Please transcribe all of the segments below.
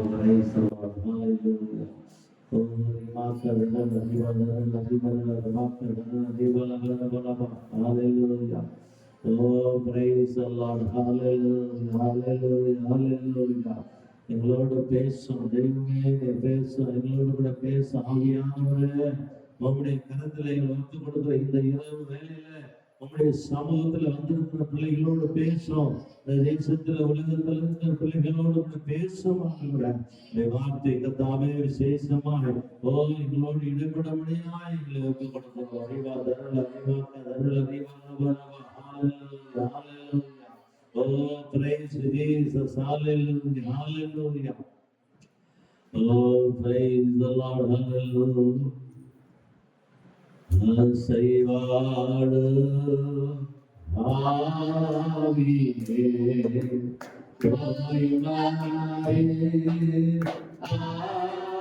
praise the Lord. Hallelujah. Hallelujah. Oh, praise the Lord. Hallelujah. Hallelujah. Hallelujah. எங்களோட பேசும் தெய்வமே பேசும், எங்களோடு கூட பேசும் ஆவியானவரே, உங்களுடைய கருத்துல எங்களை ஒத்துக் கொடுக்கிற இந்த இரவு வேலையில உங்களுடைய சமூகத்துல வந்திருக்கிற பிள்ளைகளோடு பேசும், இந்த தேசத்துல உலகத்துல இருக்கிற பிள்ளைகளோடு கூட பேசும். வார்த்தை கத்தாவே விசேஷமாக எங்களோடு இடப்பட முடியா எங்களை ஒத்துக் கொடுக்கிறோம். அறிவா தருள் அறிவாக்க தருள் அறிவாக. Oh, praise Jesus. Hallelujah. Hallelujah. Oh, praise the Lord. Hallelujah. அசைவாடு ஆவியே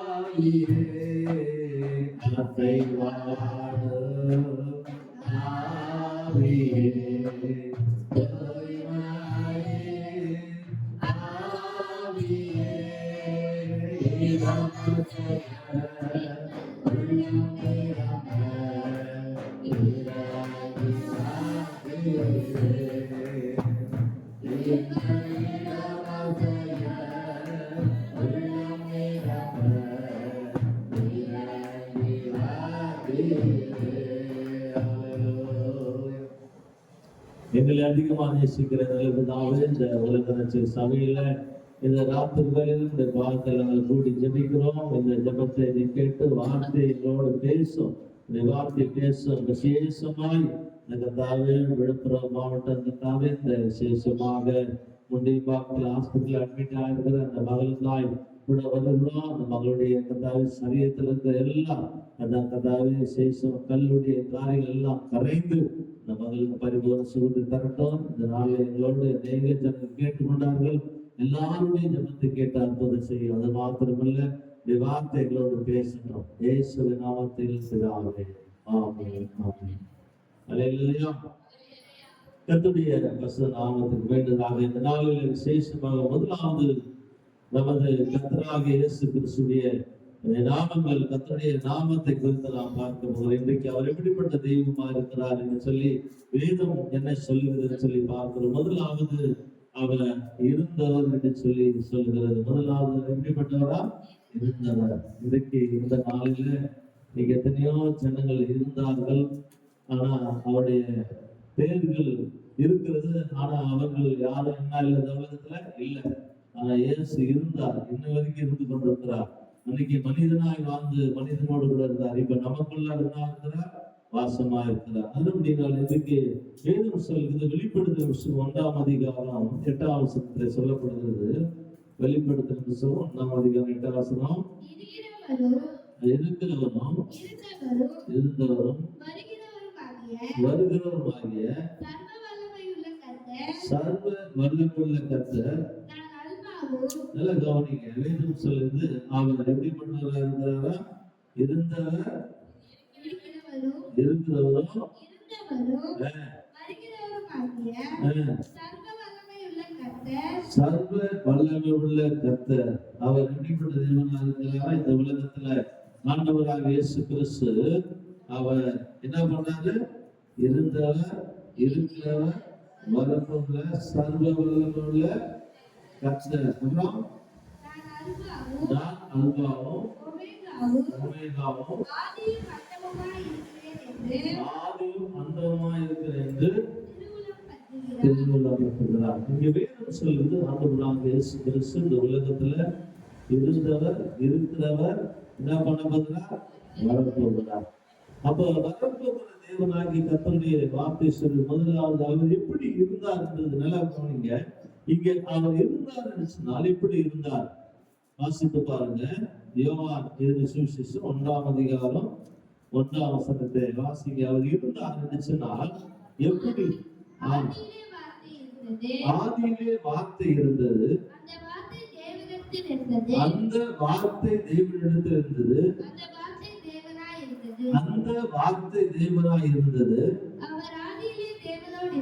ஆவியே அசைவாடு ஆவியே எங்களை அதிகமாக நேசிக்கிறவர்களுக்காக இந்த உலக சபையில இந்த ராத்திரிகளில் இந்த பாகத்தில் நாங்கள் கூடி ஜெபிக்கிறோம். இந்த ஜெபத்தை கேட்டு வார்த்தை எங்களோடு பேசும், இந்த வார்த்தை பேசும். விசேஷமாய் இந்த தாவே விழுப்புரம் மாவட்டத்துக்காக இந்த விசேஷமாக முண்டியம்பாக்கத்தில் ஹாஸ்பிட்டல் அட்மிட் ஆகிருக்கிற அந்த மகளுக்காய் கூட வருகிறோம். அந்த மகளுடைய கதாவை சரீரத்தில் இருக்கிற எல்லாம் அந்த கதாவை விசேஷம் கல்லுடைய காரியங்கள் எல்லாம் கரைந்து இந்த மகளுக்கு பரிபூர்ண சுகத்தை தரட்டும். இந்த நாளில் எங்களோடு அநேக ஜனங்கள் கேட்டுக்கொண்டார்கள். எல்லாருடைய ஜபத்தை கேட்டு அற்புதம் செய்யும். அது மாத்திரமல்ல, இந்த வார்த்தை எங்களோடு பேசணும். இயேசுவின் நாமத்தில் பிதாவே, ஆமென். ஆமென். அல்லேலூயா. கர்த்தருடைய பரிசுத்த நாமத்துக்கு வேண்டுதலாக இந்த நாளில் விசேஷமாக முதலாவது நமது கர்த்தராகிய இயேசு கிறிஸ்துவின் நாமங்கள், கர்த்தருடைய நாமத்தை குறித்து நாம் பார்க்கும் போது இன்றைக்கு அவர் எப்படிப்பட்ட தெய்வமா இருக்கிறார் என்று சொல்லி வேதம் என்ன சொல்லுகிறது சொல்லி பார்க்கிறோம். முதலாவது அவர் இருந்தவர் என்று சொல்லி சொல்லுகிறது. முதலாவது எப்படிப்பட்டவரா? இருந்தவர். இன்றைக்கு இந்த நாளில இன்னைக்கு எத்தனையோ ஜனங்கள் இருந்தார்கள், ஆனா அவருடைய பேர்கள் இருக்கிறது, ஆனா அவர்கள் யாரும் என்ன இல்லை உலகத்துல இல்லை. ஆனா இயேசு இருந்தார், இன்ன வரைக்கும் இருந்து கொண்டிருக்கிறார். அன்னைக்கு மனிதனாய் வாழ்ந்து மனிதனோடு கூட இருந்தார். இப்ப நமக்குள்ள என்ன இருக்கிறார்? வாசமா இருக்கிறார். அது அப்படினால் இன்றைக்கு வேதம் சொல்கிறது, வெளிப்படுத்தல் 1ஆம் அதிகாரம் 8ஆம் வசனத்திலே சொல்லப்படுகிறது. வெளிப்படுத்தல் 1ஆம் அதிகாரம் 8ஆம் வசனம், இருக்கிறவரும் இருந்தவரும் வருகிறவருமாகிய சர்வ வல்லமையுள்ள கர்த்தர். நல்ல கவனிங்க, வேதம் சொல்லுது அவர் எப்படிப்பட்டவராக இருக்கிறாரா? இருந்தவர், இருக்கிறவரும் சர்வ வல்லமையுள்ள கர்த்தர். அவர் எப்படிப்பட்ட தேவனாக இருக்கிறாரா? இந்த உலகத்துல ஆண்டவராக இயேசு கிறிஸ்து அவர் என்ன பண்ணாரு? இருந்தவர், இருக்கிறவர், வரப்போகிற சர்வ வல்லமையுள்ள கர்த்தர். அப்புறம் நான் அல்பாவும் ஒமேகாவும் ஆதியும் அந்தமுமாய் இருக்கிறேன் என்று திருவுள்ளப்படுகிறார். இங்க வேதம் சொல்லுது, ஆண்டவராகிய இயேசு கிறிஸ்து இந்த உலகத்துல இருந்தவர், இருக்கிறவர், என்ன பண்ண போகிறார்? வரப்போகிறார். அப்போ வரப்போகிற தேவனாகிய கர்த்தருடைய வார்த்தை சொல்லு. முதலாவது அவர் எப்படி இருந்தார் என்றது நல்லா கவனிங்க. இங்க அவர் இருந்தார் என்று சொன்னால் எப்படி இருந்தார்? வாசித்து பாருங்க. யோவான் எழுதின சுவிசேஷம் 1ஆம் அதிகாரம் 1ஆம் வசனத்தை வாசிங்க. அவர் இருந்தார் என்று சொன்னால் எப்படி? ஆதியிலே வார்த்தை இருந்தது, அந்த வார்த்தை தேவனிடத்தில் இருந்தது, அந்த வார்த்தை தேவனாய் இருந்தது. அவர் ஆதியிலே தேவனோடு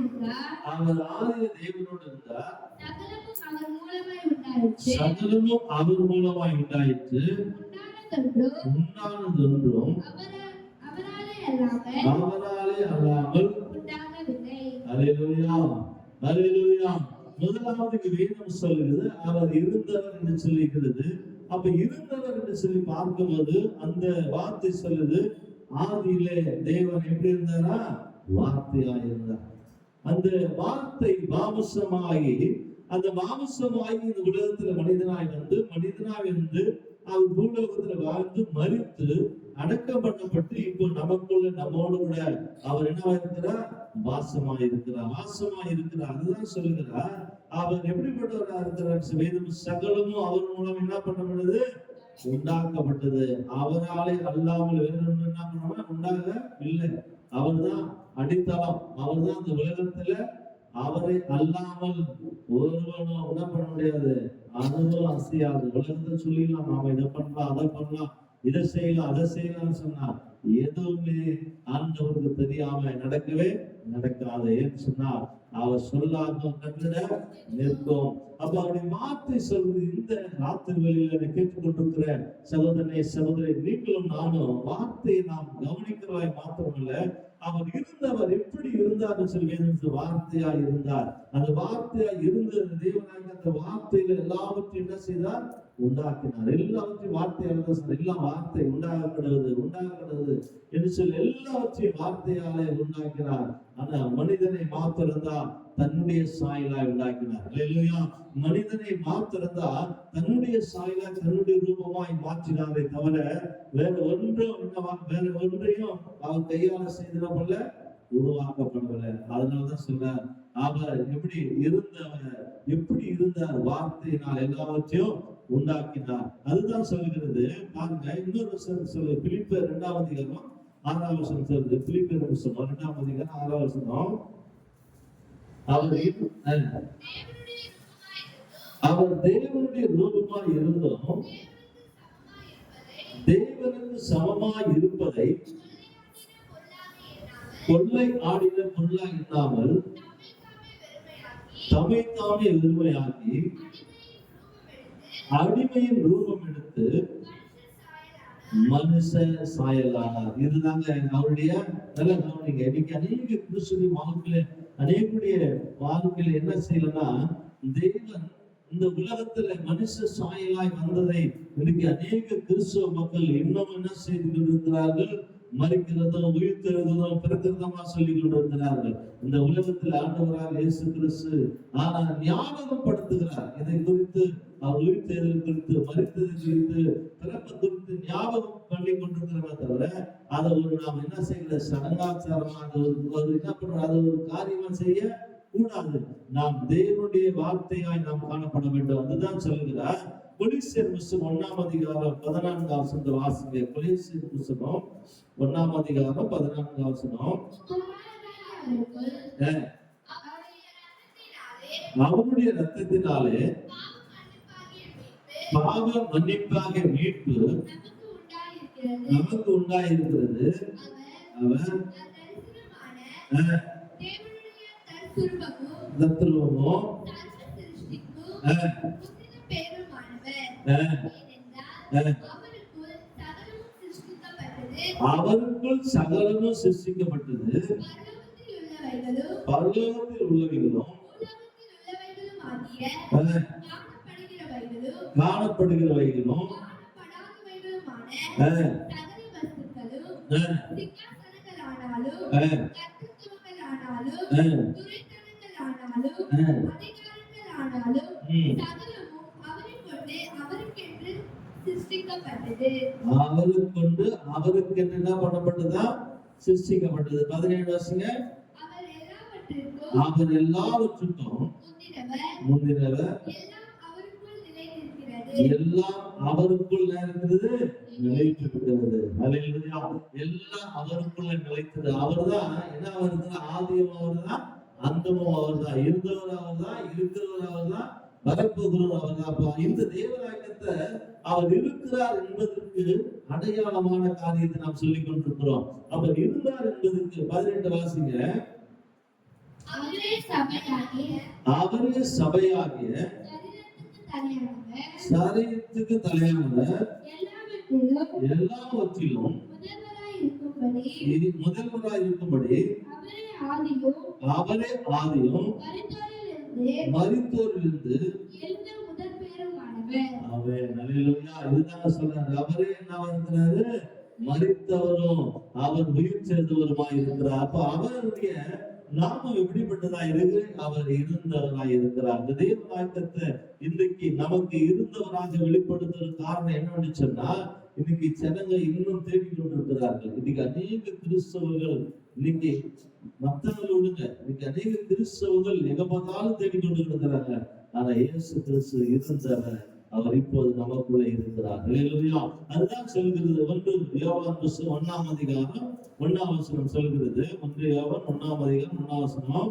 இருந்தார், சகலமும் அவர் சகலமும் அவர் மூலமாய் உண்டாயிற்று. உண்டானதொன்றும் அவராலே அல்லாமல். அல்லேலூயா, அல்லேலூயா. முதலாவது வேதம் சொல்லுகிறது அவர் இருந்தவர் என்று சொல்லிக்கிறது. அப்ப இருந்தவர் என்று சொல்லி பார்க்கும்போது அந்த வார்த்தை சொல்லுது, ஆதியிலே தேவன் எப்படி இருந்தாரா? வார்த்தையா இருந்தார். அந்த வார்த்தை மாம்சமாகி, அந்த மாம்சமாகி இந்த உலகத்துல மனிதனாய் வந்து அவர் பூலோகத்துல வாழ்ந்து மரித்து அடக்கம் பண்ணப்பட்டு இப்போ நமக்குள்ள நம்மோடு கூட அவர் என்னவா இருக்கிறார்? வாசமாய் இருக்கிறார். அதுதான் சொல்லுகிறார் அவர் எப்படிப்பட்டவரா இருக்கிறார். வேதம் சகலமும் அவர் மூலம் என்ன பண்ணப்படுது? உண்டாக்கப்பட்டது. அவராலே அல்லாமல் வேற ஒன்று என்ன பண்ண உண்டாகவில்லை. அவர்தான் அடித்தளம். அவர்தான் இந்த உலகத்துல. அவரை அல்லாமல் ஒருவனும் என்ன பண்ண முடியாது. அதுவும் அசையாது. உலகத்தை சொல்லிடலாம், நாம இதை பண்ணலாம், அதை பண்ணலாம், இதை செய்யலாம், அதை செய்யலாம்னு சொன்னா எதுவுமே ஆண்டவருக்கு தெரியாம நடக்கவே நடக்காது. ஏன்னு சொன்னா அவர் சொல்லாம கட்டிட நிற்கும். அப்ப அவருடைய வார்த்தை சொல்வது இந்த ராத்திரி வேளையில கேட்டுக்கொண்டிருக்கிற சகோதரி நீங்களும் நானும் வார்த்தையை நாம் கவனிக்கிறவாய் மாத்திரமல்ல, அவர் இருந்தவர் எப்படி இருந்தார் சொல்லி வார்த்தையா இருந்தார். அந்த வார்த்தையா இருந்த தேவனாக அந்த வார்த்தையில எல்லாவற்றையும் என்ன செய்தார்? உண்டாக்கினார். எல்லாவற்றையும் வார்த்தையால தான். எல்லாம் வார்த்தை உண்டாகிறது என்று சொல்லி எல்லாவற்றையும் வார்த்தையாலே உண்டாக்கினார். ஆனா மனிதனை மாத்திருந்தா தன்னுடைய சாயலாய் உண்டாக்கினார். அல்லேலூயா. மனிதனை மாத்திருந்தா தன்னுடைய சாயலாய் தன்னுடைய ரூபமாய் மாற்றினாரே தவிர வேற ஒன்றையும் அவர் கையால செய்திடப்படல, உருவாக்கப்படவில்லை. அதனாலதான் சொல்றார் அவர் எப்படி இருந்தார்? வார்த்தையினால் எல்லாவற்றையும் உண்டாக்கினார். அதுதான் சொல்லுகிறது. பாருங்க, இன்னொரு வசனம் சொல்லு. பிலிப்பியர் 2ஆம் அதிகாரம் 6ஆம் வசனம் சொல்லுது. பிலிப்பியர் 2ஆம் அதிகாரம் 6ஆம் வசனம். அவர் தேவனுடைய ரூபமாய் இருந்தும் தேவனுக்கு சமமாய் இருப்பதை கொள்ளை ஆடின பொருளாய் இல்லாமல் தம்மைத்தாமே வெறுமையாக்கி அடிமையின் ரூபம் எடுத்து மனுஷ சாயலானார். இதுதாங்க அவருடைய நல்ல கவனிங்க. இன்னைக்கு அநேக கிறிஸ்துவ வாழ்க்கையில என்ன செய்யலன்னா, தேவன் இந்த உலகத்துல மனுஷ சாயலாய் வந்ததை இன்னைக்கு அநேக கிறிஸ்துவ மக்கள் இன்னும் என்ன செய்து கொண்டிருக்கிறார்கள்? மறிக்கிறதும் உயிர்த்தெழுதும் பிறக்கிறதுமா சொல்லிக் கொண்டிருக்கிறார்கள். இந்த உலகத்தில் ஆண்டவராக இயேசு கிறிஸ்து ஆனா ஞாபகப்படுத்துகிறார். இதை குறித்து அவர் உயிர்த்தெழுதல் குறித்து, மறித்தது குறித்து, பிறப்பு குறித்து ஞாபகம் பண்ணி கொண்டிருக்கிறவங்க தவிர அதை நாம் என்ன செய்யல, சடங்காச்சாரமாக என்ன பண்றோம், அதை ஒரு காரியமா செய்ய கூடாது. நாம் தேவனுடைய வார்த்தையாய் நாம் காணப்பட வேண்டும். அதுதான் சொல்லுகிறார். கொலோசியர் புத்தகம் 1ஆம் அதிகாரம் 14ஆம் வசனத்தை வாசிங்க. கொலோசியர் புத்தகம் 1ஆம் அதிகாரம் 14ஆம் வசனம். அவருடைய ரத்தத்தினாலே பாவ மன்னிப்பாக மீட்பு நமக்கு உண்டாயிருக்கிறது. அவர் அவருக்குள் சகலமும் சிருஷ்டிக்கப்பட்டது. பரலோகத்தில் உள்ளவைகளும் காணப்படுகிறவைகளும் அவருக்கொண்டு அவருக்கு என்ன பண்ணப்பட்டதா? சிருஷ்டிக்கப்பட்டது. 17 வருஷங்க. அவர் எல்லாவற்றுக்கும் முந்தினவர், எல்லாம் அவருக்குள் இருக்கிறது, நிலைத்திருக்கிறது. அல்லேலூயா. எல்லாம் அவருக்குள்ள நிலைத்தது. அவர்தான் என்ன இருக்கிற ஆதியும் அவர்தான், அந்தமும் அவர்தான், இருந்தவர் அவர்தான், இருக்கிறவர் அவர்தான், வரப்போகிறவர் அவர்தான். இந்த தேவராயத்தை அவர் இருக்கிறார் என்பதற்கு அடையாளமான காரியத்தை நாம் சொல்லிக் கொண்டிருக்கிறோம். அவர் இருந்தார் என்பதற்கு 18 வாசிங்க. அவரே சபையாகிய சரீரத்துக்கு தலையானவர் எல்லாவற்றிலும் முதல்வராய் இருக்கும்படி அவரே ஆதியும் மரித்தோரிலிருந்து இதுதான் சொல்றாரு. அவரே என்னவா இருக்கிறாரு? மரித்தவரும் அவர் உயிர் சேர்ந்தவருமாய் இருக்கிறார். அப்ப அவருடைய நாமம் எப்படிப்பட்டதா இருக்கு? அவர் இருந்தவராய் இருக்கிறார். அந்த தேவநாயகத்தை இன்றைக்கு நமக்கு இருந்தவராக வெளிப்படுத்துற காரணம் என்னன்னு சொன்னா, இன்னைக்கு ஜனங்க இன்னும் தேடிக்கொண்டிருக்கிறார்கள். இன்னைக்கு அநேக கிறிஸ்தவர்கள் இன்னைக்கு மத்தவங்களோடுங்க இன்னைக்கு அநேக கிறிஸ்தவர்கள் எங்க பார்த்தாலும் தேடிக்கொண்டு இருக்கிறாங்க. ஆனா இயேசு கிறிஸ்து இருந்தவர், அவர் இப்போது நமக்குள்ள இருக்கிறார். அதுதான் சொல்கிறது. 1 யோவான் 1ஆம் அதிகாரம் 1ஆம் வசனம் சொல்கிறது. 1 யோவான் 1ஆம் அதிகாரம் 1ஆம் வசனம்.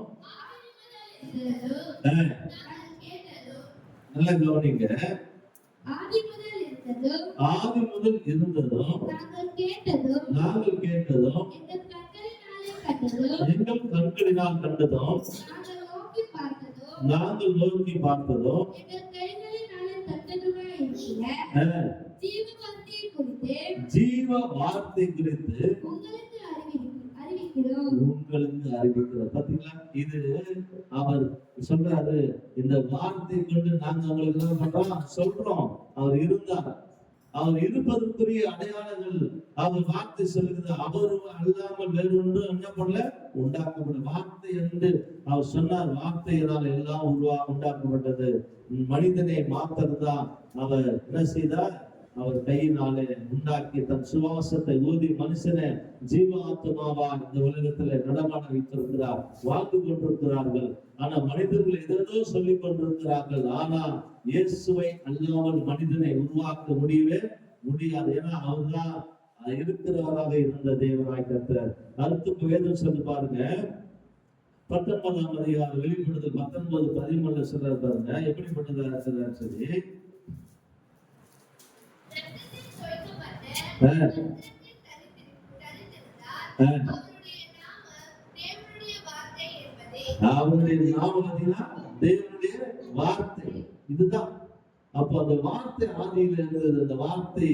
நல்லா கவனிங்க. ஆதி முதல் இருந்ததும் நாங்கள் கேட்டதும் எங்கள் கண்களினால் கண்டதும் நாங்கள் நோக்கி பார்த்ததும் ஜீவ வார்த்தை குறித்து உங்களுக்கு அறிவிக்கிறோம். பாத்தீங்களா? இது அவர் சொல்றாரு. இந்த வார்த்தை கொண்டு நாங்க உங்களுக்கு என்ன பண்றோம்? சொல்றோம். அவர் இருந்தார். அவர் இருப்பதற்குரிய அடையாளங்கள் அவர் வார்த்தை சொல்லுகிறது. அவரும் அல்லாமல் வேறு ஒன்றும் என்ன பண்ணல, உண்டாக்கப்பட்ட வார்த்தை என்று அவர் சொன்னார். வார்த்தையினால் எல்லாம் உண்டாக்கப்பட்டது. மனிதனை மாத்திரம்தான் அவர் என்ன செய்தார்? அவர் கையினாலே உண்டாக்கி தன் சுவாசத்தை ஊதி மனுஷனை ஜீவாத்மாவா இந்த உலகத்துல நடமாட வைத்திருக்கிறார். வாழ்ந்து கொண்டிருக்கிறார்கள். ஆனா மனிதர்கள் ஏதோ சொல்லிக் கொண்டிருக்கிறார்கள். ஆனா இயேசுவை அல்லாமல் மனிதனை உருவாக்க முடியவே முடியாது. ஏன்னா அவர்தான் இருக்கிறவராக இருந்த தேவனாய் கர்த்தர். அடுத்து வேதம் சொல்லி பாருங்க. 19ஆம் அதிகாரம் வெளிப்படுத்தல் 19:13 சொல்றாரு பாருங்க. எப்படிப்பட்டதா சொல்றாரு? சரி, அவருடைய நாமம் தேவனுடைய வார்த்தை. இதுதான். அப்போ அந்த வார்த்தை ஆதியில இருந்தது. அந்த வார்த்தை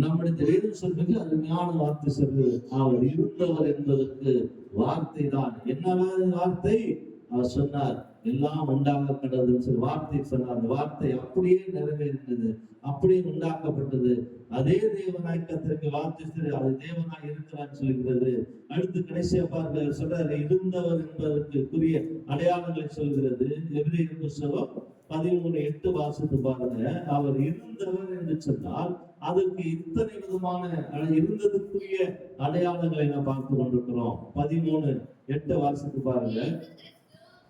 நம்முடைய வேதம் சொல்றது அருமையான வார்த்தை சொல்றது. அவர் இருந்தவர் என்பதற்கு வார்த்தை தான். என்ன வார்த்தை? அவர் சொன்னார் எல்லாம் உண்டாக கடவுள் சொல்லி வார்த்தை சொன்னார். அந்த வார்த்தை அப்படியே நிறைவேறினது, அப்படியே உண்டாக்கப்பட்டது. அதே தேவனாய் கர்த்தருக்கு வார்த்தை சொல்லி அது தேவனாய் இருக்கிறான்னு சொல்கிறது. அடுத்து கடைசியா பாருங்க சொல்றாரு, இருந்தவர் என்பதற்குரிய அடையாளங்களை சொல்கிறது. எபிரேயர் புத்தகம் 13:8 வாசித்து பாருங்க. அவர் இருந்தவர் என்று சொன்னால் அதற்கு இத்தனை விதமான இருந்ததுக்குரிய அடையாளங்களை நான் பார்த்து கொண்டிருக்கிறோம். 13:8 வாசித்து பாருங்க.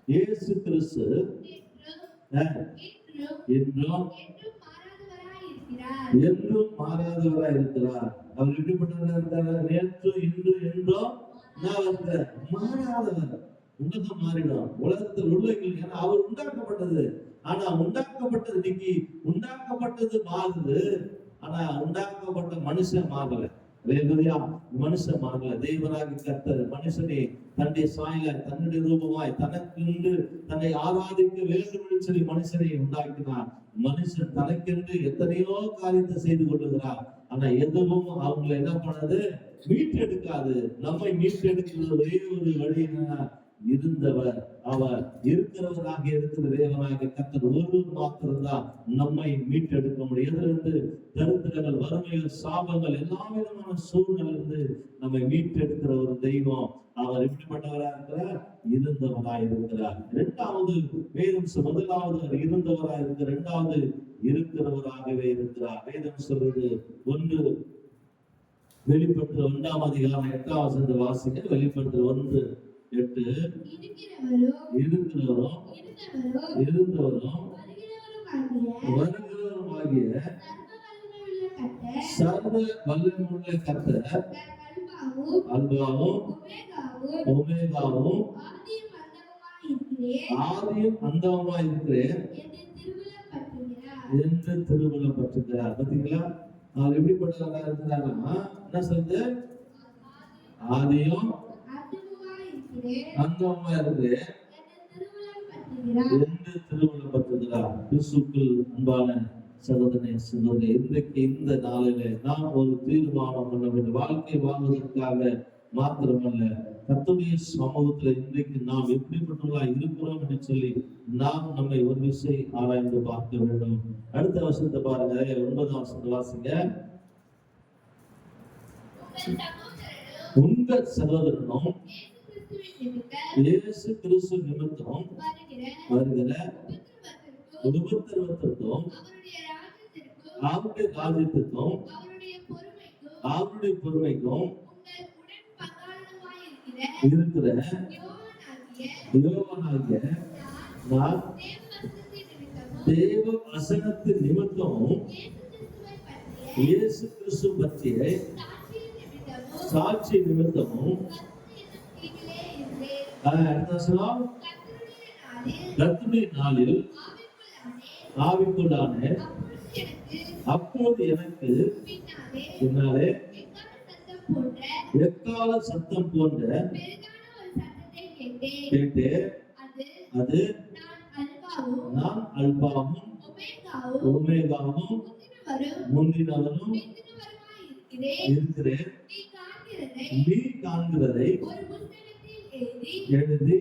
இயேசு கிறிஸ்து என்றும் மாறாதவராய் இருக்கிறார். அவர் எப்படிப்பட்டவராக இருக்கிறார்? நேற்று இன்று என்றும் மாறாதவர். உலகம் மாறிடும், உலகத்தில் உள்ளவர்கள். ஏன்னா அவர் உண்டாக்கப்பட்டது. ஆனா உண்டாக்கப்பட்டது இன்னைக்கு உண்டாக்கப்பட்டது மாறுது. ஆனா உண்டாக்கப்பட்ட மனுஷன் மாறல. மனுஷன் மாறல. தேவனாகி கர்த்தர் மனுஷனை தன்னுடைய சாயல தன்னுடைய ரூபமாய் தனக்கென்று தன்னை ஆராதிக்க வேண்டும் என்று சொல்லி மனுஷனை உண்டாக்கினார். மனுஷன் தனக்கென்று எத்தனையோ காரியத்தை செய்து கொள்ளுகிறார். ஆனா எதுவும் அவங்களை என்ன பண்ணது? மீட்டெடுக்காது. நம்மை மீட்டெடுக்கிறது ஒரே ஒரு வழி என்னன்னா, இருந்தவர் அவர் இருக்கிறவராக இருக்கிற தேவனாக கர்த்தர் ஒருவர் மாத்திரம்தான் நம்மை மீட்டெடுக்க முடியும். எதிலிருந்து? தரித்திரங்கள், வறுமைகள், சாபங்கள், எல்லா விதமான சூழ்நிலிருந்து நம்மை மீட்டெடுக்கிற ஒரு தெய்வம். அவர் எப்படிப்பட்டவராக இருக்கிறார்? இருந்தவராக இருக்கிறார். இரண்டாவது வேதம் முதலாவது இருந்தவராக இருக்கிற, இரண்டாவது இருக்கிறவராகவே இருக்கிறார். வேதம் சொல்றது 1 வெளிப்படுத்தல் 1ஆம் அதிகாரம் 8ஆம் வசனத்தை வாசிங்க. வெளிப்படுத்தல் 1:8 இருக்கிறவரும் வருகிறவருமாகிய சர்வ வல்லமையுள்ள கர்த்தர் அல்பாவும் ஒமேகாவும் ஆதியும் அந்தமுமாய் இருக்கிறேன் என்று திருவுள்ளப்பட்டிருக்கிறார். பாத்தீங்களா? அவர் எப்படிப்பட்டவராக இருக்கிறாருன்னா என்ன சொல்றது? ஆதியும் அந்தமுமாய் இருக்கிறேன் திருவுள்ளப்படுத்துகிறார். கிறிஸ்துவுக்குள் அன்பான சகோதரனே சகோதரி, இன்றைக்கு இந்த நாளிலே நாம் ஒரு தீர்மானம் பண்ண வேண்டும். வாழ்க்கை வாழ்வதற்காக மாத்திரமல்ல, கர்த்தருடைய சமூகத்துல இன்றைக்கு நாம் எப்படிப்பட்டவர்களா இருக்கிறோம் என்று சொல்லி நாம் நம்மை ஒரு விஷயம் ஆராய்ந்து பார்க்க வேண்டும். அடுத்த வசனத்தை பாருங்க, 9ஆம் வசனத்தை வாசிங்க. உங்கள் சகோதரனும் இயேசு கிறிஸ்து நிமித்தம் வருகிற உபத்திரவத்திற்கும் அவருடைய ராஜ்யத்திற்கும் அவருடைய பொறுமைக்கும் இருக்கிற யோவானாகிய நான் தேவ வசனத்தின் நிமித்தமும் இயேசு கிறிஸ்து பற்றிய சாட்சி நிமித்தமும் கர்த்தருடைய நாளில் ஆவிக்குள்ளான அப்போது எனக்கு பின்னாலே எக்கால சத்தம் போன்ற கேட்டு, அது நான் அல்பாவும் ஒமேகாவும் முந்தினவரும் இருக்கிறேன். நீ காண்கிறதை எழுதி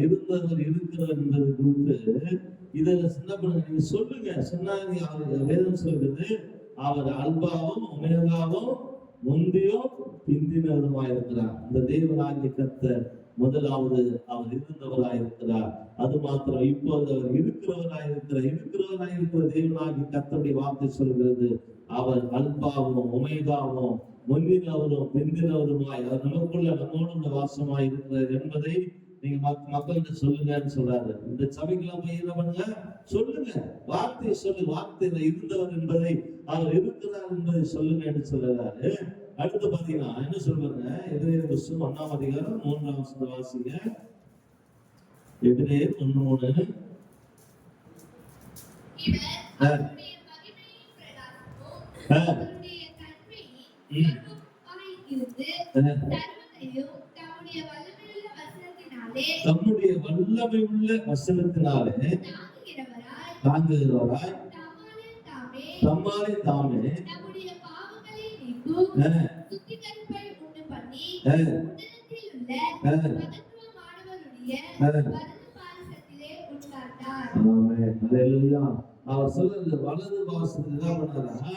இருந்தவர் இருக்கிறார் என்பது குறித்து இதுல சின்ன நீங்க சொல்லுங்க. சொன்னா வேதம் சொல்கிறது, அவர் அல்பாவும் ஒமேகாவும் முந்தியும் பிந்தினவருமாயிருக்கிறார். இந்த தேவனாகிய கர்த்தர் முதலாவது அவர் இருந்தவராயிருக்கிறார். அது மாத்திரம் இப்போது அவர் இருக்கிறவராயிருக்கிற தேவனாகிய கர்த்தருடைய வார்த்தை சொல்கிறது, அவர் அல்பாவும் ஒமேகாவும் முந்தினவரும் பிந்தினவருமாய் அவர் நமக்குள்ள நம்மோடு வாசமாய் இருக்கிறார் என்பதை நீங்க மக்கள்கிட்ட சொல்லுங்கன்னு சொல்றாரு. இந்த சபைக்கெல்லாம் போய் என்ன பண்ணுங்க, சொல்லுங்க, வார்த்தையை சொல்லு, வார்த்தையில இருந்தவர் என்பதை அவர் இருக்கிறார் என்பதை சொல்லுங்க என்று சொல்றாரு. அடுத்து பாத்தீங்கன்னா என்ன சொல்றாங்க, எபிரேயர் புத்தகம் 1ஆம் அதிகாரம் 3ஆம் வசனத்தை வாசிங்க. எபிரேயர் 1:3. தம்முடைய வல்லமை உள்ள வசனத்தினாலே தாங்குகிறவராய் தம்மாலே தாமே அவர் சொல்ற வலது பாசத்துல தான் பண்ணாரா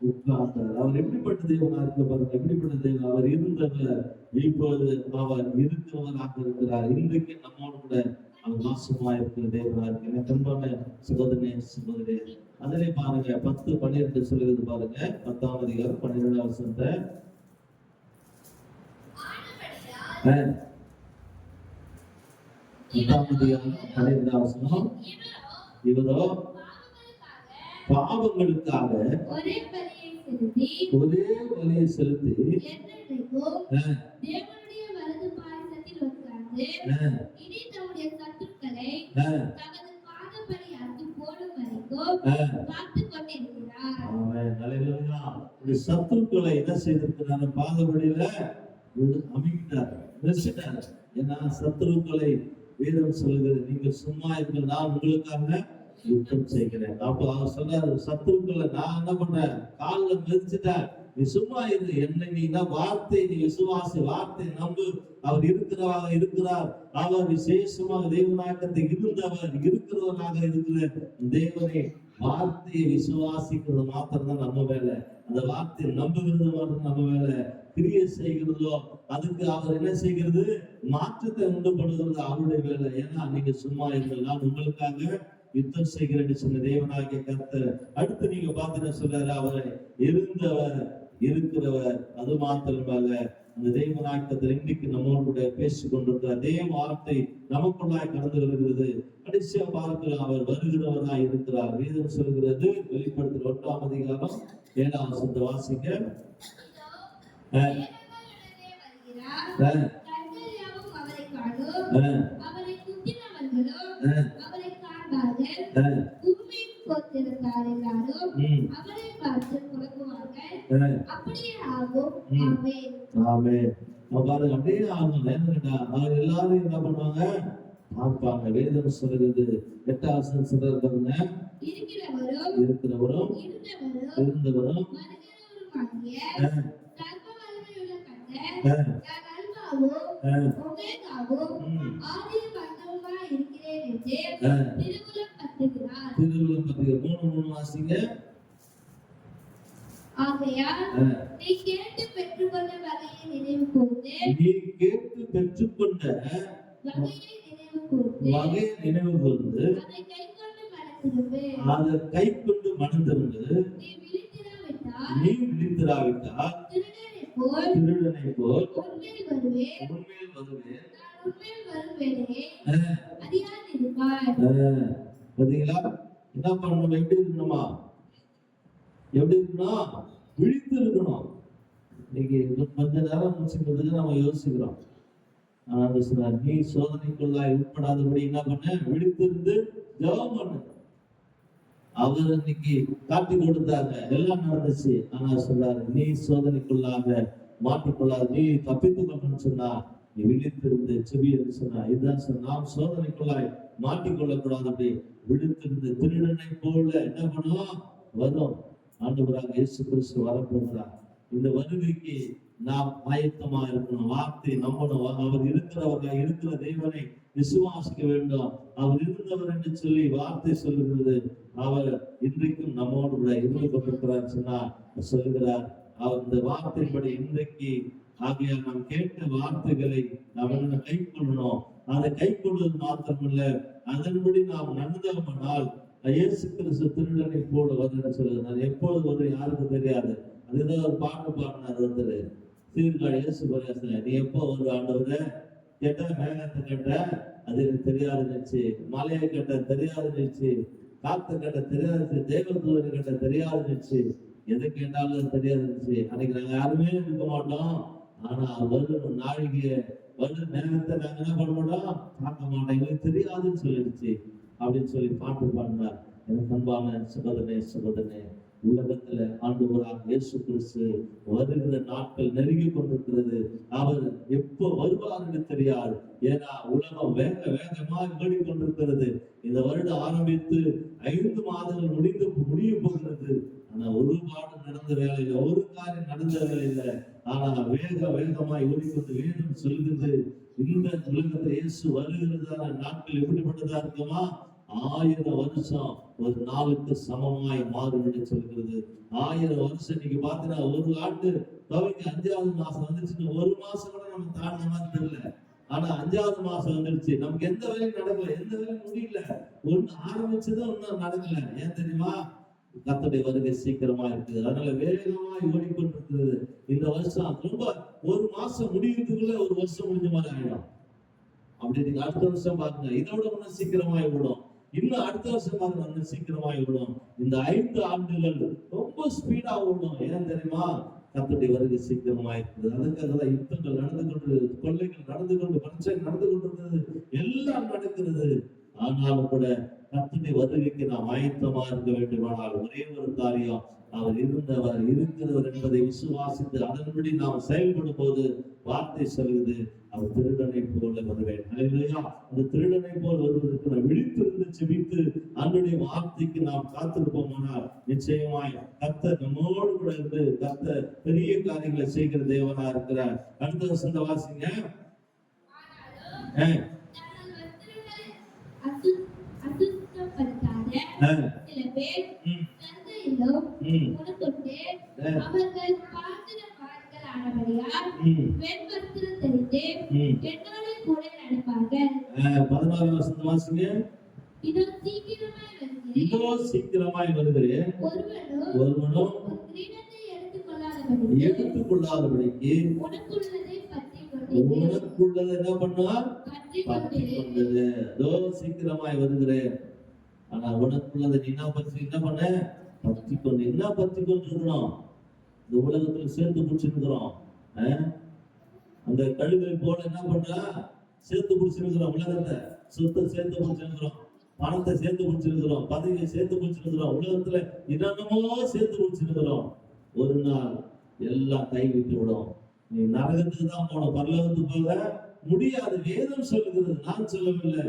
உட்கார்ந்தார். அவர் எப்படிப்பட்ட தேவனா இருக்க பாருங்க, எப்படிப்பட்ட தேவன் அவர் இருந்தவர், இப்போது அவர் இருக்கிறவராக இருக்கிறார். இன்றைக்கு நம்மோடு கூட அவர் வாசமா இருக்கிற தேவனா இருக்கு. எனக்கு அன்பான சகோதரனே சகோதரி, அதிலே பாருங்க 10:12 சொல்லுகிறது பாருங்க. 10ஆம் அதிகாரம் 12ஆம் வசனத்தை 10ஆம் அதிகாரம் 12ஆம் வசனம், இவரோ பாவங்களுக்காக ஒரே பலியை செலுத்தி தேவனுடைய வலது பாரிசத்தில் உட்கார்ந்து இனி தம்முடைய சத்துருக்களை தமது பாதபடியாக்கி போடும் வரைக்கும் காத்துக் கொண்டிருக்கிறார். ஆமென், ஹல்லேலூயா. இந்த சத்துருக்களை என்ன செய்திருக்கிறார்? பாதபடியில அமைக்கிட்டார், வெச்சிட்டார். ஏன்னா சத்துருக்களை வேதம் சொல்லுகிறது, நீங்கள் சும்மா இருங்கள், நான் உங்களுக்காக யுத்தம் செய்கிறேன். அப்ப அவர் சொன்னாரு, சத்துருக்களை நான் என்ன பண்றேன், காலில் மிதிச்சுட்டேன், நீ சும்மா இரு, என்னை நீ வார்த்தை நீ விசுவாசி, வார்த்தை நம்பு. அவர் இருக்கிறார், அவர் விசேஷமாக தேவனாக்கத்தை இருந்தவர், இருக்கிறவராக இருக்கிற தேவனை வார்த்தையை விசுவாசிக்கிறது மாத்திரம் தான் நம்ம வேலை. அந்த வார்த்தையை நம்புகிறது மாத்திரம் நம்ம வேலை. கிரியை செய்கிறதோ அதுக்கு அவர் என்ன செய்கிறது, மாற்றத்தை உண்டு பண்ணுகிறது அவருடைய வேலை. ஏன்னா நீங்க சும்மா இருந்தெல்லாம் உங்களுக்காக யுத்தம் செய்கிறேன்னு சொன்ன தேவனாகிய கர்த்தர். அடுத்து நீங்க பாத்தீங்கன்னா சொல்றாரு, அவரை இருந்தவர் இருக்கிறவர், அது மாத்திரமல்ல அந்த தேவனாக்கத்தில் இன்னைக்கு நம்மோடு பேசிக் கொண்டிருக்கிற அதே வார்த்தை நமக்குள்ளாய் கடந்து வருகிறது. கடைசியா பார்க்கலாம், அவர் வருகிறவராய் இருக்கிறார். வேதம் சொல்கிறது, வெளிப்படுத்தல் 1ஆம் அதிகாரம் 7ஆம் வசனத்தை வாசிக்க. கண்கள் யாவும் அவரை காணும். அவரை குத்தினவர்களோ அவரை காண்பார்கள். பூமியின் கோத்திரத்தார் எல்லாரும் அவரை பார்த்து புலம்புவார்கள். அப்படியே ஆகும். ஆமென். ஆமென். பாருங்க, அப்படியே ஆகும். அவர் எல்லாரும் என்ன பண்ணுவாங்க? பார்ப்பாங்க. வேதம் சொல்லுகிறது 8ஆம் வசனம் சொல்றது பாருங்க. இருக்கிறவரும் இருந்தவரும் வருகிறவருமாகிய சர்வ வல்லமையுள்ள கர்த்தர், நான் அல்பாவும் ஒமேகாவும் ஆதியும் அந்தமுமாய் இருக்கிறேன் என்று திருவுளம் பற்றுகிறார். திருவுளம் பற்றுகிறார். 3 வாசிங்க. ஆகையால் நீ கேட்டு பெற்றுக்கொண்ட வகையை நினைவு கூர்ந்து வகையை நினைவு கூர்ந்து அதை கை கொண்டு மனம் திரும்பு. நீ விழித்திராவிட்டால் திருடனை போல் உன்மேல் வருவேன். பாத்தீங்களா? என்ன பண்ணணும்? எப்படி இருக்கணுமா? எப்படி இருக்கணும்? விழித்து இருக்கணும். இன்னைக்கு கொஞ்ச நேரம் முடிச்சுக்கிறதுக்கு நம்ம யோசிக்கிறோம். நீ சோதனைக்குள்ளாய் உட்படாதபடி என்ன பண்ண? விழித்திருந்து ஜெபம் பண்ணு. அவர் இன்னைக்கு காட்டி கொடுத்தாங்க, எல்லாம் நடந்துச்சு. ஆனா சொல்றாரு, நீ சோதனைக்குள்ளாக மாட்டிக்கொள்ளாது, நீ தப்பித்துக் கொள்ளணும்னு சொன்னா நீ விழித்திருந்து செவியன்னு சொன்னா. இதுதான் சொன்ன, நாம் சோதனைக்குள்ளாய் மாட்டிக்கொள்ளக்கூடாது. அப்படி விழித்திருந்து திருடனை போல என்ன பண்ணுவோம்? வரும். ஆண்டவராக இயேசு கிறிஸ்து வரப்போகிறார். இந்த வருகைக்கு நாம் ஆயத்தமா இருக்கணும். வார்த்தை நம்பணும். அவர் இருக்கிற தேவனை விசுவாசிக்க வேண்டும். அவர் இருந்தவர் என்று சொல்லி வார்த்தை சொல்லுகிறது. அவர் இன்றைக்கும் நம்மோடு கூட இருந்து கொண்டிருக்கிறார் சொன்னா சொல்லுகிறார். அவர் இந்த வார்த்தைப்படி இன்றைக்கு ஆகையால் நாம் கேட்ட வார்த்தைகளை நாம் கை கொள்ளணும். அதை கை கொள்வது மாத்திரமல்ல, அதன்படி நாம் நடந்தோமானால் இயேசு கிறிஸ்து திருடனை போல வந்து சொல்லுகிறார். எப்போது வரும் யாருக்கு தெரியாது. அதுதான் ஒரு பாட்டு பாடினார். ஒருத்தர் சீர்காழி இயேசு பேசுற, நீ எப்போ ஒரு ஆண்டவரை கேட்ட, மேகத்தை கேட்ட அது எனக்கு தெரியாதுன்னுச்சு, மலையை கேட்ட தெரியாதுன்னுச்சு, காத்த கேட்ட தெரியாதுச்சு, தேவதூரை கேட்ட தெரியாதுன்னுச்சு, எதை கேட்டாலும் தெரியாதுன்னுச்சு. அன்னைக்கு நாங்க யாருமே இருக்க மாட்டோம். ஆனா வரும் நாழிகைய வரும் நேரத்தை நாங்க என்ன பண்ண மாட்டோம்? பார்க்க மாட்டோம். எங்களுக்கு தெரியாதுன்னு சொல்லிடுச்சு அப்படின்னு சொல்லி பாட்டு பாடினார். எனக்கு அன்பான சகோதரனே, உலகத்துல ஆண்டவராக இயேசு கிறிஸ்து வருகிற நாட்கள் நெருங்கி கொண்டிருக்கிறது. அவர் எப்போ வருவார் என்று தெரியாது. ஏன்னா உலகம் வேகமா ஓடிக்கொண்டிருக்கிறது. இந்த வருடம் ஆரம்பித்து 5 மாதங்கள் முடிய போகிறது. ஆனா ஒரு பாடு நடந்த வேலையில, ஒரு காரியம் நடந்த வேலையில, ஆனா வேகமாய் ஓடிக்கொண்டு வேதம் சொல்கிறது. இந்த உலகத்துல இயேசு வருகிறதான நாட்கள் எப்படிப்பட்டதா இருக்குமா? 1000 வருஷம் ஒரு நாளுக்கு சமமாய் மாறும் என்று சொல்கிறது. 1000 வருஷம் நீங்க பாத்தீங்கன்னா, ஒரு ஆண்டு துவங்கி 5வது மாசம் வந்துச்சுன்னு 1 மாசம் கூட நம்ம தாண்டின மாதிரி தெரியல. ஆனா 5வது மாசம் வந்துருச்சு, நமக்கு எந்த வேலையும் நடக்கல, எந்த வேலையும் முடியல. ஒண்ணு ஆரம்பிச்சதும் ஒன்னும் நடக்கல. ஏன் தெரியுமா? கர்த்தருடைய வருகை சீக்கிரமா இருக்குது. அதனால வேகமாய் ஓடிக்கொண்டிருக்கிறது. இந்த வருஷம் ரொம்ப 1 மாசம் முடியறதுக்குள்ள 1 வருஷம் முடிஞ்ச மாதிரி ஆயிடும். அப்படி நீங்க அடுத்த வருஷம் பாருங்க, இதோட இன்னும் சீக்கிரமாய் விடும். இன்னும் அடுத்த வருஷம் பாருங்க, இன்னும் சீக்கிரமாய் விடும். இந்த 5 ஆண்டுகள் ரொம்ப ஸ்பீடா ஓடும். ஏன் தெரியுமா? கர்த்தருடைய வருகை சீக்கிரமாய் இருக்குது. அதுக்காக யுத்தங்கள் நடந்து கொண்டு, கொள்ளைகள் நடந்து கொண்டு, பிரச்சனை நடந்து கொண்டிருக்கிறது, எல்லாம் நடக்கிறது. ஆனாலும் கூட கர்த்தருடைய வருகைக்கு நாம் ஆயத்தமா இருக்க வேண்டுமானால் ஒரே ஒரு காரியம், அவர் இருக்கிறவர் என்பதை விசுவாசித்து அதன்படி நாம் செயல்படும் போது வார்த்தை சொல்லுது, அவர் திருடனை போல வருவேன். அந்த திருடனை போல் வருவதற்கு நாம் விழித்திருந்து செபித்து அவருடைய வார்த்தைக்கு நாம் காத்திருப்போமானால் நிச்சயமாய் கர்த்தர் நம்மோடு கூட இருந்து கர்த்தர் பெரிய காரியங்களை செய்கிற தேவனா இருக்கிறார். அடுத்த வசந்த வாசிங்க. சில பேர் தந்தையிலும் கொடுத்துட்டு அவர்கள் பாத்திர பாட்கள் ஆனபடியால் பெண் வஸ்திரம் தெரிந்து என்னோட கூட நடப்பார்கள். 14வது வசனம் வாசிங்க. இதோ சீக்கிரமாய் வருகிறேன். ஒருவனும் கிரீடத்தை எடுத்துக்கொள்ளாதபடிக்கு உனக்குள்ளதை உனக்குள்ளதை என்ன பண்ணுவா? பற்றி கொண்டது. இதோ சீக்கிரமாய் வருகிறேன். ஆனா உனக்குள்ளதை நீ என்ன பண்ண? பற்றி கொண்டு. என்ன பற்றி கொண்டு இருக்கிறோம்? இந்த உலகத்துல சேர்ந்து பிடிச்சிருக்கிறோம். அந்த கழுதை போல என்ன பண்றா, சேர்த்து பிடிச்சிருக்கிறோம். உலகத்தை சொத்தை சேர்த்து பிடிச்சிருக்கிறோம், பணத்தை சேர்த்து பிடிச்சிருக்கிறோம், பதவியை சேர்த்து பிடிச்சிருக்கிறோம், உலகத்துல என்னென்னமோ சேர்த்து பிடிச்சிருக்கிறோம். ஒரு நாள் எல்லாம் கைவிட்டு விடும். நீ நரகத்துக்கு தான் போனோம், பரலோகத்துக்கு போக முடியாது. வேதம் சொல்லுகிறது, நான் சொல்லவில்லை.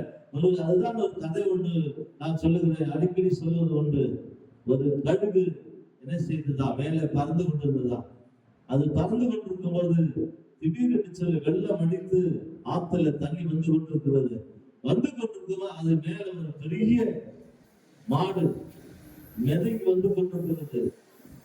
அதுதான் ஒரு கதை ஒன்று நான் சொல்லுகிறேன், அடிக்கடி சொல்லுவது ஒன்று. ஒரு கழுகு என்ன செய்துதான், மேலே பறந்து கொண்டிருந்ததுதான். அது பறந்து கொண்டிருக்கும் போது திடீரென்று சொல்லி வெள்ளம் அடித்து ஆத்துல தண்ணி வந்து கொண்டிருக்கிறது. வந்து கொண்டிருக்கும் அது மேல ஒரு பெரிய மாடு மிதங்கி வந்து கொண்டிருக்கிறது.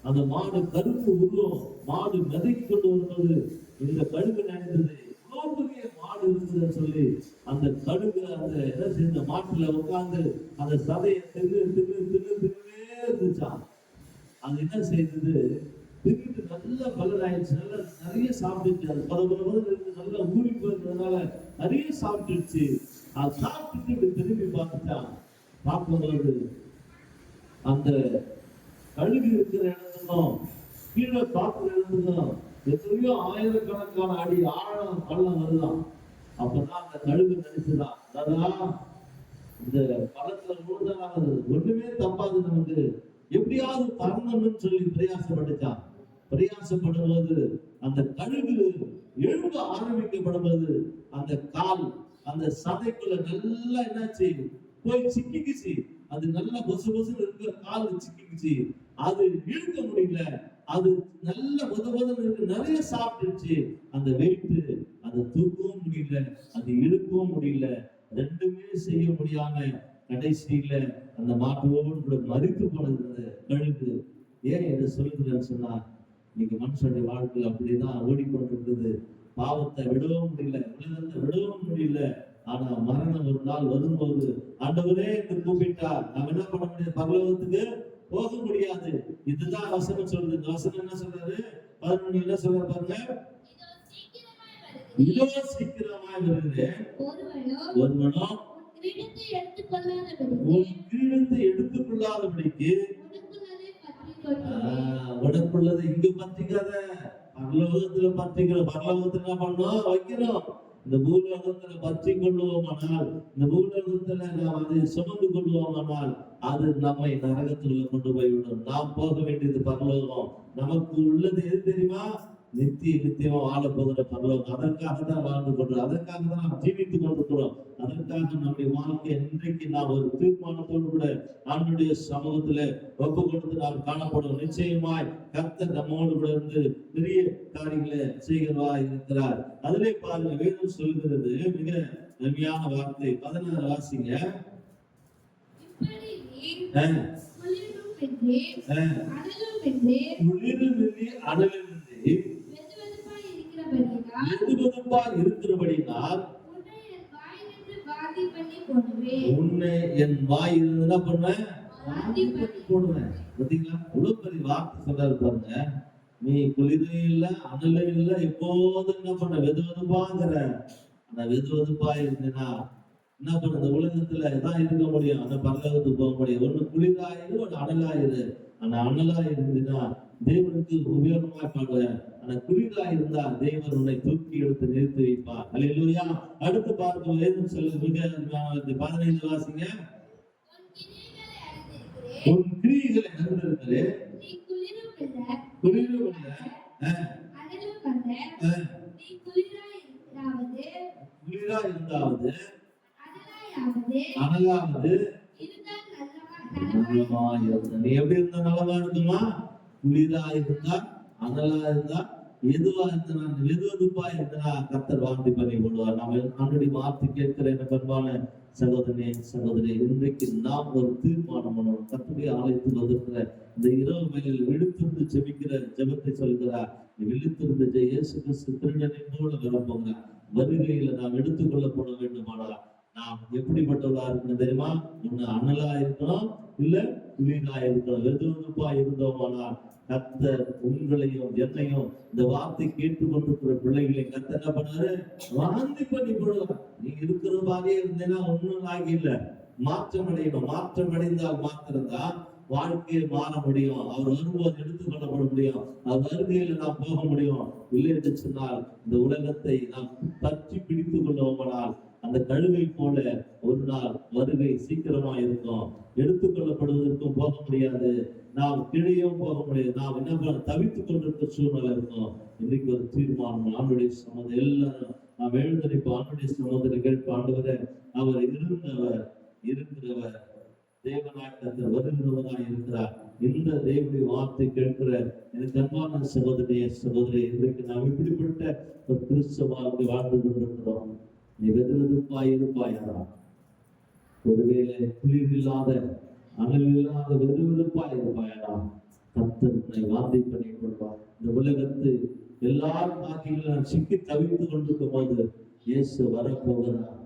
அந்த மாடு கருப்பு உருவம், மாடு மிதக்கி கொண்டு வருவது இந்த கழுகு நினைத்தது, இவ்வளவு பெரிய மாடு இருக்குதுன்னு சொல்லி அந்த கழுகு அந்த என்ன செய்த மாட்டுல உட்கார்ந்து அந்த சதையை தின்னு தின்னு தின்னு தின்னே இருந்துச்சான். அது என்ன செய்தது, தின்னுட்டு நல்லா பலராயிடுச்சு, நல்லா நிறைய சாப்பிட்டுச்சு. அது இருந்து நல்லா ஊறி போயிருந்ததுனால நிறைய சாப்பிட்டுச்சு. அது சாப்பிட்டுட்டு திரும்பி பார்த்துட்டான். பார்க்கும்போது அந்த கழுகு இருக்கிற இடத்துக்கும் கீழே பார்க்கிற இடத்துக்கும் எத்தனையோ ஆயிரக்கணக்கான அடி ஆழம் பள்ளம் வருதான். அப்பதான் அந்த கழுகு நினைச்சுதான், அதான் இந்த பள்ளத்துல விழுந்தனால ஒண்ணுமே தப்பாது, நமக்கு எப்படியாவது தரணும்னு சொல்லி பிரயாசப்பட்டுச்சான். பிரயாசப்படும் போது அந்த கழுகு எழும்ப ஆரம்பிக்கப்படும் போது அந்த கால் அந்த சதைக்குள்ள நல்லா என்னாச்சு, போய் சிக்கிக்குச்சு. அது நல்லா பொசு பொசுன்னு இருக்கிற கால் சிக்கிக்குச்சு. அது இழுக்க முடியல. அது நல்ல இருக்கு, நிறைய சாப்பிட்டுச்சு. அந்த வெயிட்டு அதை தூக்கவும் முடியல, அது இழுக்கவும் முடியல. ரெண்டுமே செய்ய முடியாம கடைசியில அந்த மாட்டோடு கூட மறித்து போனது கழுகு. ஏன் இதை சொல்லுகிறேன்னு சொன்னா, இன்னைக்கு மனுஷனுடைய வாழ்க்கையில் அப்படிதான் ஓடிக்கொண்டிருக்குது. பாவத்தை விடவும் முடியல, உலகத்தை விடவும் முடியல. ஆனா மரணம் ஒரு நாள் வரும்போது ஆண்டவரே என்று கூப்பிட்டார், நம்ம என்ன பண்ண முடியாது, பரலோகத்துக்கு போக முடியாது. இதுதான் வசனம் சொல்றது. இந்த வசனம் என்ன சொல்றாரு, 11 என்ன சொல்றாரு பாருங்க, இதோ சீக்கிரமாய் வருகிறேன், ஒருவனோ உன் கிரீடத்தை எடுத்துக்கொள்ளாதபடிக்கு உனக்குள்ளதை இங்க பற்றிக்காத, பரலோகத்துல பற்றிக்கிறோம். பரலோகத்துல என்ன பண்ணோம், வைக்கிறோம். இந்த பூலோகத்துல பற்றி கொள்வோமானால், இந்த பூலோகத்துல நாம் அதை சுமந்து கொள்வோமானால் அது நம்மை நரகத்துக்குள்ள கொண்டு போய்விடும். நாம் போக வேண்டியது பரலோகம். நமக்கு உள்ளது எது தெரியுமா, நித்தியமா வாழ போகிற பரலோகம். அதற்காக தான் வாழ்ந்து கொள்றோம், அதற்காக தான் நாம் ஜீவித்துக் கொண்டிருக்கிறோம். அதற்காக நம்முடைய வாழ்க்கை இன்றைக்கு நாம் ஒரு தீர்மானத்தோடு கூட ஆண்டுடைய சமூகத்துல ஒப்பு கொடுத்து நாம் காணப்படும். நிச்சயமாய் கர்த்தர் நம்மோடு கூட இருந்து பெரிய காரியங்களை செய்கிறவா இருக்கிறார். அதிலே பாருங்க, வேதம் சொல்கிறது மிக நன்மையான வார்த்தை. 16 வாசிங்க. இருக்கிறபடினால் உன்னை என் வாய் இருந்து என்ன பண்ணுவேன், போடுவேன். பாத்தீங்களா, இவ்வளவு பெரிய வார்த்தை சொல்றாரு பாருங்க. நீ குளிரும் இல்ல அனலும் இல்ல, எப்போதும் என்ன பண்ண வெதுவெதுப்பாங்கிற. அந்த வெதுவெதுப்பா இருந்தேன்னா என்ன பண்ண, இந்த உலகத்துல தான் இருக்க முடியும், அந்த பரலோகத்துக்கு போக முடியும். ஒண்ணு குளிராயிரு, ஒண்ணு அனலாயிரு. ஆனா அனலா இருந்துன்னா தேவனுக்கு உபயோகமா பாடுவேன். ஆனா குளிரா இருந்தா தேவன் உன்னை தூக்கி எடுத்து நிறுத்தி வைப்பார். அல்லேலூயா. அடுத்து பார்க்க வேதம் சொல்லுது மிக 15 வாசிங்க. உன் கிரியைகளை அறிந்திருக்கிறேன், குளிரும் இல்ல குளிரா இருந்தாவது அனலாவது நீ எப்படி இருந்தா நலமா இருக்குமா, குளிரா இருந்தா அனலா இருந்தா எதுவா இருந்தா வெதுவெதுப்பா இருந்தா கர்த்தர் வாந்தி பண்ணி போடுவார். நம்ம ஆல்ரெடி வார்த்தை கேட்கிற என்ன பண்பான சகோதரனே சகோதரி, இன்றைக்கு நாம் ஒரு தீர்மானம் பண்ணணும். கர்த்தருடைய ஆலயத்துக்கு வந்திருக்கிற இந்த இரவு வேளையில் விழித்திருந்து ஜெபிக்கிற ஜெபத்தை சொல்கிறார். விழித்திருந்து இயேசு கிறிஸ்து திருடனின் போல வரப்போகிறார். வருகையில நாம் எடுத்துக்கொள்ளப்பட வேண்டுமானால் நாம் எப்படிப்பட்டவர்களா இருக்கணும் தெரியுமா, ஒண்ணு அனலா இருக்கணும், இல்ல குளிரா இருக்கணும். வெதுவெதுப்பா இருந்தோமானால் கர்த்தர் உங்களையும் என்னையும் இந்த வார்த்தை கேட்டுக்கொண்டிருக்கிற பிள்ளைகளை கர்த்தர் என்ன பண்ணாரு, வாந்தி பண்ணி போடுவார். நீங்க இருக்கிற மாதிரியே இருந்தேன்னா ஒண்ணும் ஆகி இல்ல, மாற்றம் அடையணும். மாற்றம் அடைந்தால் மாத்திரம்தான் வாழ்க்கையை மாற முடியும். அவர் வரும்போது எடுத்துக்கொள்ளப்பட முடியும். அவர் வருகையில நாம் போக முடியும். இல்லை என்று சொன்னால் இந்த உலகத்தை நாம் பற்றி பிடித்துக் கொள்வோமானால் அந்த கழுகை போல ஒரு நாள் வருகை சீக்கிரமா இருக்கும். எடுத்துக்கொள்ளப்படுவதற்கும் போக முடியாது. நாம் கீழேயும் போக முடியாது. நாம் என்ன தவித்துக் கொண்டிருக்க சூழ்நிலை இருக்கும். இன்னைக்கு ஒரு தீர்மானம், ஆண்டுடைய சமூகம் எல்லாரும் நாம் எழுந்திருப்போம். ஆண்டுடைய சமூகத்தில் கேட்போம், ஆண்டவரே அவர் இருந்தவர் இருக்கிறவர் தேவனாய் கர்த்தர் வருகிறவராய் இருக்கிறார். இந்த தேவனுடைய வார்த்தை கேட்கிற எனக்கு அன்பான சகோதரிய சகோதரி, இன்றைக்கு நாம் இப்படிப்பட்ட ஒரு கிறிஸ்தவ வாழ்க்கை வாழ்ந்து கொண்டிருக்கிறோம். நீ வெதுவெதுப்பாய் இருப்பாயா? ஒருவேளை குளிர் இல்லாத அனல் இல்லாத வெதுவெதுப்பாய் இருப்பாயா? கர்த்தர் உன்னை வாந்தி பண்ணி கொள்வார். இந்த உலகத்து எல்லா காரியங்களும் சிக்கி தவித்துக் கொண்டிருக்கும் போது இயேசு வரப்போகிறார்.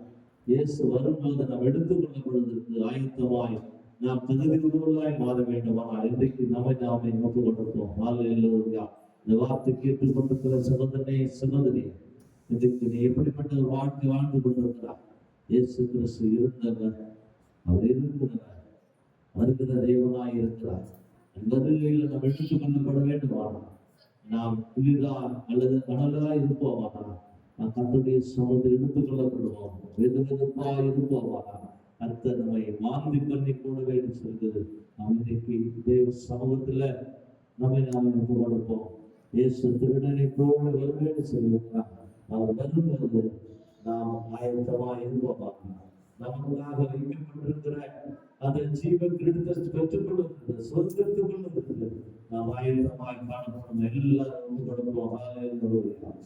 இயேசு வரும்போது நாம் எடுத்துக்கொள்ளப்படுவதற்கு ஆயத்தமாய் நாம் தகுதி உள்ளவர்களாய் மாற வேண்டுமானால் இன்றைக்கு நாமே ஒப்பு கொடுப்போம். ஹல்லேலூயா. இந்த வார்த்தை கேட்டுக் கொண்டிருக்கிற சகோதரனே சகோதரி, இன்றைக்கு நீ எப்படிப்பட்ட ஒரு வாழ்க்கை வாழ்ந்து கொண்டிருக்கிறார்? இயேசு கிறிஸ்து இருந்தவர், அவர் இருக்கிறவர், வருகிற தேவனாய் இருக்கிறார். வருகையில் நாம் எடுத்துக் கொள்ளப்பட வேண்டுமானால் நாம் குளிரா அல்லது கடலா இருப்போமானால் நாம் கர்த்தருடைய சமூகத்தில் எடுத்துக் கொள்ளப்படுவோம். வெதுவெதுப்பா இருப்போமானால் கர்த்தர் நம்மை வாந்தி பண்ணி போடவே சொல்கிறது. நாம் இன்றைக்கு தேவ சமூகத்துல நம்மை ஒப்பு கொடுப்போம். இயேசு திருடனை போல வருவேன்னு சொல்லுவாங்க. அவர் வரும்போது நாம் ஆயத்தமா இருப்போமானால் நமக்காக வைக்கப்பட்டிருக்கிற அந்த ஜீவன் பெற்றுக் கொள்வது சொர்க்கத்துக்குள்ள நாம் ஆயத்தமாய் காணப்படும். எல்லாரும் கொடுப்போம்.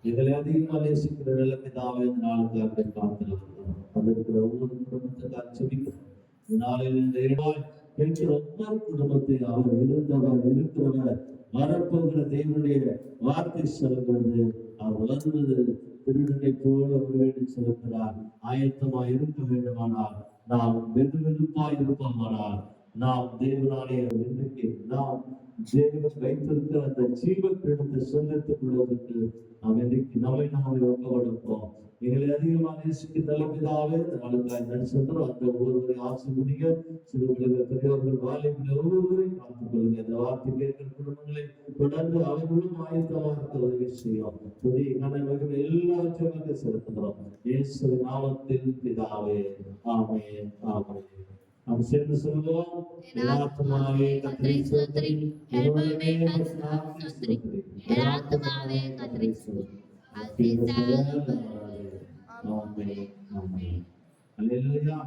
எங்களை அதிகமாக நேசிக்கிற நல்ல பிதாவே, இந்த நாளுக்காக காத்திருக்கிறோம். வந்திருக்கிற ஒவ்வொரு குடும்பத்துக்காக செபிக்கிறோம். இந்த நாளில் இந்த இடமாய் கேட்கிற ஒவ்வொரு குடும்பத்தை அவர் இருந்தவர் இருக்கிறவர் வரப்போகிற தேவனுடைய வார்த்தை சொல்கிறது. அவர் வருவது திருடனை போல ஒருவேடு செலுத்துகிறார். ஆயத்தமாய் இருக்க வேண்டுமானால் நாம் வெதுவெதுப்பாய் இருப்போமானால் நாம் தேவனாலே இன்னைக்கு நாம் தேவன் வைத்திருக்கிற அந்த ஜீவக்கிரீடத்தை சொந்தத்துக் கொள்வதற்கு நாம் இன்றைக்கு நாமே ஒப்பு கொடுப்போம். எங்களை அதிகமாக நேசிக்க நல்ல பிதாவே, இந்த நாளுக்காக நன்றி சொல்றோம். அந்த ஒவ்வொருவரையும் ஆசீர்வதிங்க. சிறுவர்கள், பெரியவர்கள், வாலிபர்கள் ஒவ்வொருவரையும் காத்துக் கொள்ளுங்க. இந்த வார்த்தை கேட்கிற குடும்பங்களை தொடர்ந்து அவர்களும் ஆயத்தமாக இருக்க உதவி செய்யும். புதிய கனவுகள் எல்லாவற்றையும் செலுத்துகிறோம். இயேசுவின் நாமத்தில் பிதாவே, ஆமென், ஆமென். நாம் சேர்ந்து சொல்லுவோம். என் ஆத்துமாவே கர்த்தரை ஸ்தோத்திரி, என் உள்ளமே அவர் நாமத்தை ஸ்தோத்திரி. என் ஆத்துமாவே கர்த்தரை ஸ்தோத்திரி. ஆமென், ஆமென். அல்லேலூயா.